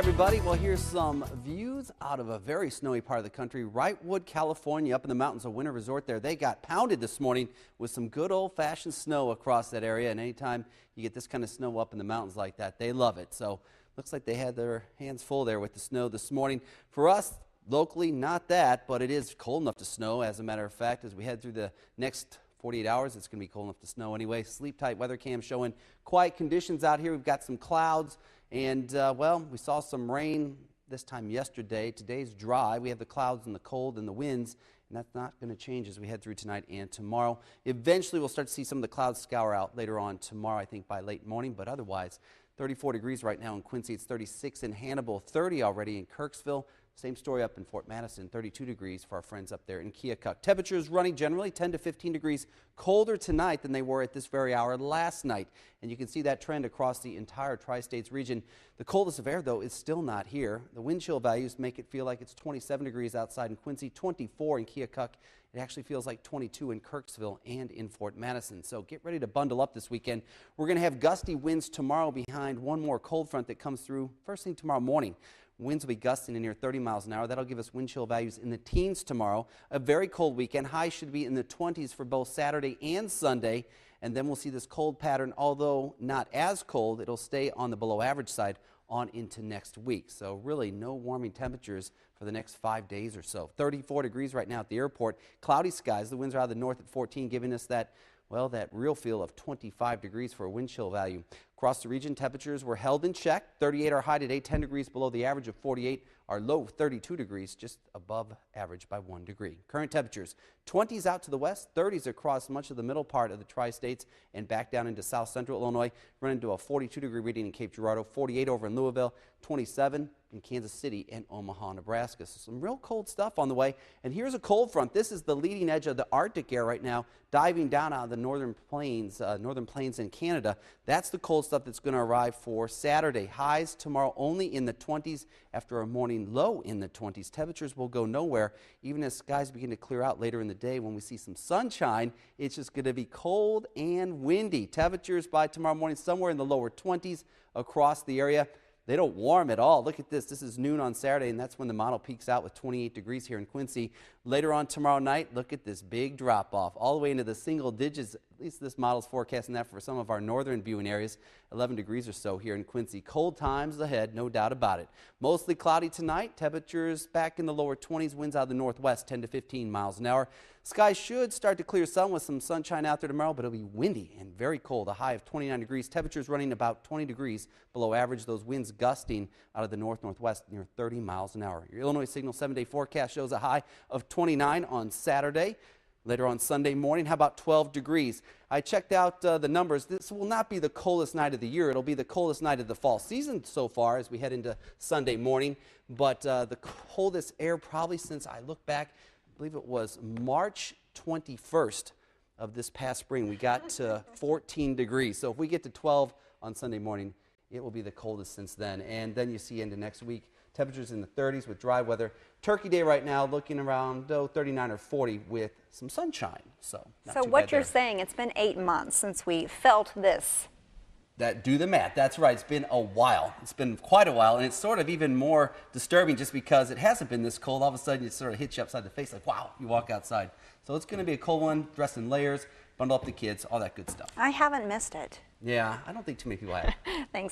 everybody. Well, here's some views out of a very snowy part of the country. Wrightwood, California, up in the mountains, a winter resort there. They got pounded this morning with some good old-fashioned snow across that area. And anytime you get this kind of snow up in the mountains like that, they love it. So looks like they had their hands full there with the snow this morning. For us, locally, not that, but it is cold enough to snow. As a matter of fact, as we head through the next 48 hours, it's going to be cold enough to snow anyway. Sleep tight weather cam showing quiet conditions out here. We've got some clouds. And, well, we saw some rain this time yesterday. Today's dry. We have the clouds and the cold and the winds, and that's not going to change as we head through tonight and tomorrow. Eventually, we'll start to see some of the clouds scour out later on tomorrow, I think, by late morning. But otherwise, 34 degrees right now in Quincy. It's 36 in Hannibal, 30 already in Kirksville. Same story up in Fort Madison, 32 degrees for our friends up there in Keokuk. Temperatures running generally 10 to 15 degrees colder tonight than they were at this very hour last night. And you can see that trend across the entire Tri-States region. The coldest of air, though, is still not here. The wind chill values make it feel like it's 27 degrees outside in Quincy, 24 in Keokuk. It actually feels like 22 in Kirksville and in Fort Madison. So get ready to bundle up this weekend. We're going to have gusty winds tomorrow behind one more cold front that comes through first thing tomorrow morning. Winds will be gusting in near 30 miles an hour. That'll give us wind chill values in the teens tomorrow. A very cold weekend. Highs should be in the 20s for both Saturday and Sunday. And then we'll see this cold pattern, although not as cold. It'll stay on the below average side on into next week. So really no warming temperatures for the next 5 days or so. 34 degrees right now at the airport. Cloudy skies. The winds are out of the north at 14, giving us that, well, that real feel of 25 degrees for a wind chill value. Across the region, temperatures were held in check. 38 our high today, 10 degrees below the average of 48. Our low, 32 degrees, just above average by 1 degree. Current temperatures, 20s out to the west, 30s across much of the middle part of the Tri-States and back down into south central Illinois. Running to a 42-degree reading in Cape Girardeau, 48 over in Louisville, 27 in Kansas City and Omaha, Nebraska. So some real cold stuff on the way. And here's a cold front. This is the leading edge of the Arctic air right now, diving down out of the northern plains in Canada. That's the cold stuff that's going to arrive for Saturday. Highs tomorrow only in the 20s after a morning low in the 20s. Temperatures will go nowhere even as skies begin to clear out later in the day. When we see some sunshine, it's just going to be cold and windy. Temperatures by tomorrow morning somewhere in the lower 20s across the area. They don't warm at all. Look at this. This is noon on Saturday, and that's when the model peaks out with 28 degrees here in Quincy. Later on tomorrow night, look at this big drop-off all the way into the single digits. At least this model's forecasting that for some of our northern viewing areas. 11 degrees or so here in Quincy. Cold times ahead, no doubt about it. Mostly cloudy tonight. Temperatures back in the lower 20s. Winds out of the northwest, 10 to 15 miles an hour. Skies should start to clear some with some sunshine out there tomorrow, but it'll be windy and very cold. A high of 29 degrees. Temperatures running about 20 degrees below average. Those winds gusting out of the north-northwest near 30 miles an hour. Your Illinois Signal 7-day forecast shows a high of 29 on Saturday. Later on Sunday morning, how about 12 degrees? I checked out the numbers. This will not be the coldest night of the year. It'll be the coldest night of the fall season so far as we head into Sunday morning. But the coldest air probably since I look back, I believe it was March 21st of this past spring. We got to 14 degrees. So if we get to 12 on Sunday morning, it will be the coldest since then. And then you see into next week, temperatures in the 30s with dry weather. Turkey Day right now looking around 39 or 40 with some sunshine. So what you're saying, it's been 8 months since we felt this. Do the math. That's right. It's been a while. It's been quite a while, and it's sort of even more disturbing just because it hasn't been this cold. All of a sudden, it sort of hits you upside the face like, wow, you walk outside. So it's going to be a cold one, dress in layers, bundle up the kids, all that good stuff. I haven't missed it. Yeah, I don't think too many people have. Thanks.